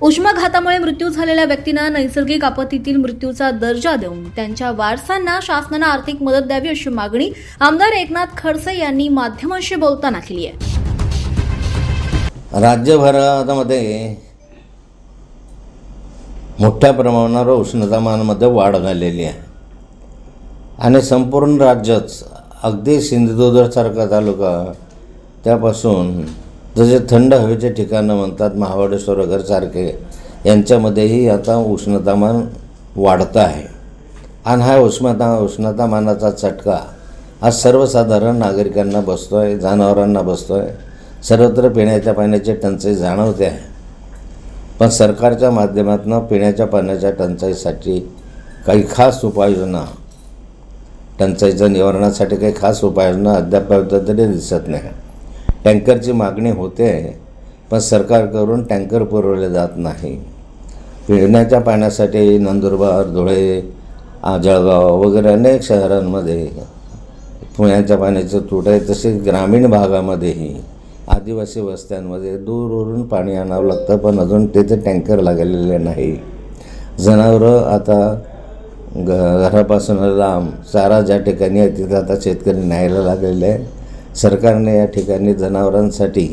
उष्माघातामुळे मृत्यू झालेल्या व्यक्तींना नैसर्गिक आपत्तीतील मृत्यूचा दर्जा देऊन त्यांच्या वारसांना शासनाने आर्थिक मदत द्यावी अशी मागणी आमदार एकनाथ खडसे यांनी माध्यमांशी बोलताना केली आहे. राज्यभरामध्ये मोठ्या प्रमाणावर उष्णतामानामध्ये वाढ झालेली आहे आणि संपूर्ण राज्यच अगदी सिंधुदुर्गसारखा तालुका त्यापासून जसे थंड हवेचे ठिकाणं म्हणतात महाबळेश्वर वगैरेसारखे यांच्यामध्येही आता उष्णतामान वाढतं आहे आणि हा उष्णतामानाचा चटका आज सर्वसाधारण नागरिकांना बसतो आहे, जनावरांना बसतो आहे. सर्वत्र पिण्याच्या पाण्याची टंचाई जाणवते आहे. पण सरकारच्या माध्यमातून पिण्याच्या पाण्याच्या टंचाईसाठी काही खास उपाययोजना, टंचाईच्या निवारणासाठी काही खास उपाययोजना अद्याप तरी दिसत नाही. टँकरची मागणी होते पण सरकारकडून टँकर पुरवले जात नाही. पिण्याच्या पाण्यासाठी नंदुरबार, धुळे, जळगाव वगैरे अनेक शहरांमध्ये पिण्याच्या पाण्याचे तुट आहे. तसे ग्रामीण भागामध्येही आदिवासी वस्त्यांमध्ये दूरवरून पाणी आणावं लागतं पण अजून तिथे टँकर लागलेले नाही. जनावरं आता घरापासून लांब चारा ज्या ठिकाणी आहे तिथं आता शेतकरी न्यायला लागलेले आहे. सरकारने या ठिकाणी जनावरांसाठी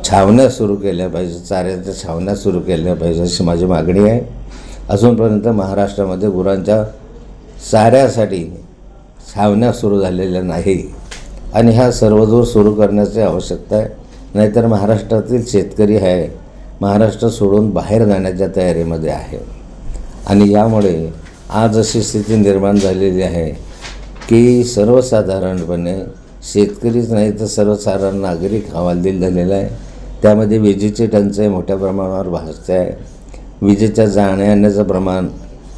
छावण्या सुरू केल्या पाहिजे, चाऱ्याच्या छावण्या सुरू केल्या पाहिजे अशी माझी मागणी आहे. अजूनपर्यंत महाराष्ट्रामध्ये गुरांच्या चाऱ्यासाठी छावण्या सुरू झालेल्या नाही आणि ह्या सर्वदूर सुरू करण्याची आवश्यकता आहे. नाहीतर महाराष्ट्रातील शेतकरी आहे महाराष्ट्र सोडून बाहेर जाण्याच्या तयारीमध्ये आहे आणि यामुळे आज अशी स्थिती निर्माण झालेली आहे की सर्वसाधारणपणे शेतकरीच नाही तर सर्वसाधारण नागरिक हवालदिल झालेला आहे. त्यामध्ये विजेची टंचाई मोठ्या प्रमाणावर भासते आहे. विजेच्या जाण्या-येण्याचं प्रमाण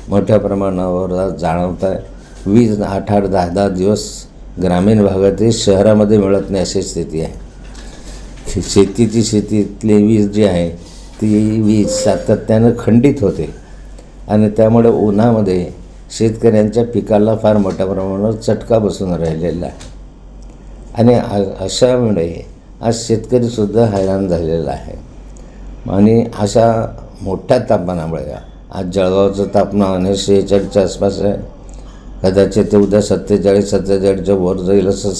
मोठ्या प्रमाणावर जाणवत आहे. वीज 8-8, 10-10 दिवस ग्रामीण भागातील शहरामध्ये मिळत नाही अशी स्थिती आहे. शेतीतली वीज जी आहे ती वीज सातत्यानं खंडित होते आणि त्यामुळे उन्हामध्ये शेतकऱ्यांच्या पिकाला फार मोठ्या प्रमाणावर चटका बसून राहिलेला आहे आणि अशामुळे आज शेतकरीसुद्धा हैराण झालेला आहे. आणि अशा मोठ्या तापमानामुळे आज जळगावचं तापमान हे 46च्या आसपास आहे. कदाचित ते उद्या 47-47च्या वर जाईल असं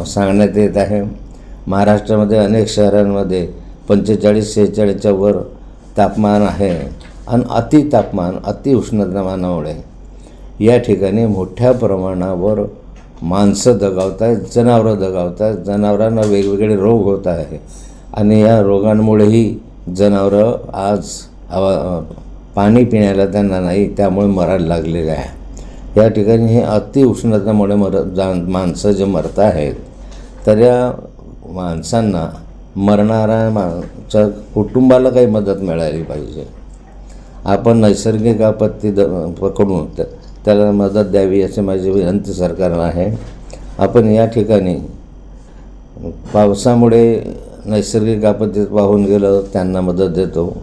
सांगण्यात येत आहे. महाराष्ट्रामध्ये अनेक शहरांमध्ये 45-46च्या वर तापमान आहे आणि अतितापमान, अतिउष्णतामानामुळे या ठिकाणी मोठ्या प्रमाणावर माणसं दगावत आहेत, जनावरं दगावत आहेत. जनावरांना वेगवेगळे रोग होत आहे आणि या रोगांमुळेही जनावरं आज पाणी पिण्याला त्यांना नाही त्यामुळे मरायला लागलेले आहे. या ठिकाणी हे अतिउष्णतेमुळे माणसं जे मरत आहेत तर या माणसांना मरणाऱ्या कुटुंबाला काही मदत मिळाली पाहिजे. आपण नैसर्गिक आपत्ती पकडून त्याला मदत द्यावी अशी माझी विनंती सरकारला आहे. आपण या ठिकाणी पावसामुळे नैसर्गिक आपत्तीत वाहून गेलं त्यांना मदत देतो,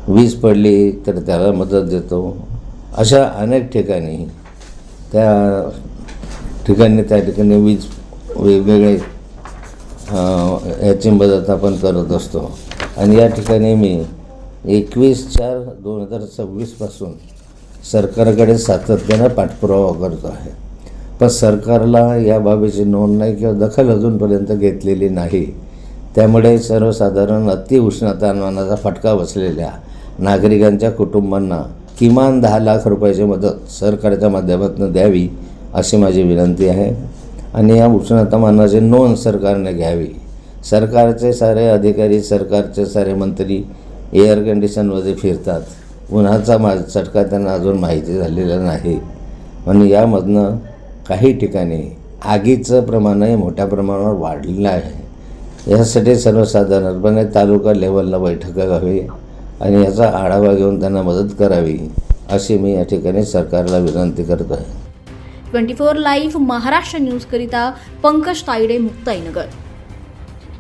वीज पडली तर त्याला मदत देतो. अशा अनेक ठिकाणी त्या ठिकाणी वीज वेगवेगळे ह्याची मदत आपण करत असतो आणि या ठिकाणी मी 21/4/2026 पासून सरकारकडे सातत्यानं पाठपुरावा करतो आहे. पण सरकारला या बाबीची नोंद नाही किंवा दखल अजूनपर्यंत घेतलेली नाही. त्यामुळे सर्वसाधारण अतिउष्णतामानाचा फटका बसलेल्या नागरिकांच्या कुटुंबांना किमान 10 लाख रुपयाची मदत सरकारच्या माध्यमातून द्यावी अशी माझी विनंती आहे. आणि या उष्णतामानाची नोंद सरकारने घ्यावी. सरकारचे सारे अधिकारी, सरकारचे सारे मंत्री एअर कंडिशनमध्ये फिरतात. उन्हाचा चटका त्यांना अजून माहिती झालेला नाही आणि यामधनं काही ठिकाणी आगीचं प्रमाणही मोठ्या प्रमाणावर वाढलेलं आहे. यासाठी सर्वसाधारणपणे तालुका लेवलला बैठका घ्यावी आणि याचा आढावा घेऊन त्यांना मदत करावी अशी मी या ठिकाणी सरकारला विनंती करतो आहे. 24 लाईव्ह महाराष्ट्र न्यूज करिता पंकज तायडे, मुक्ताईनगर.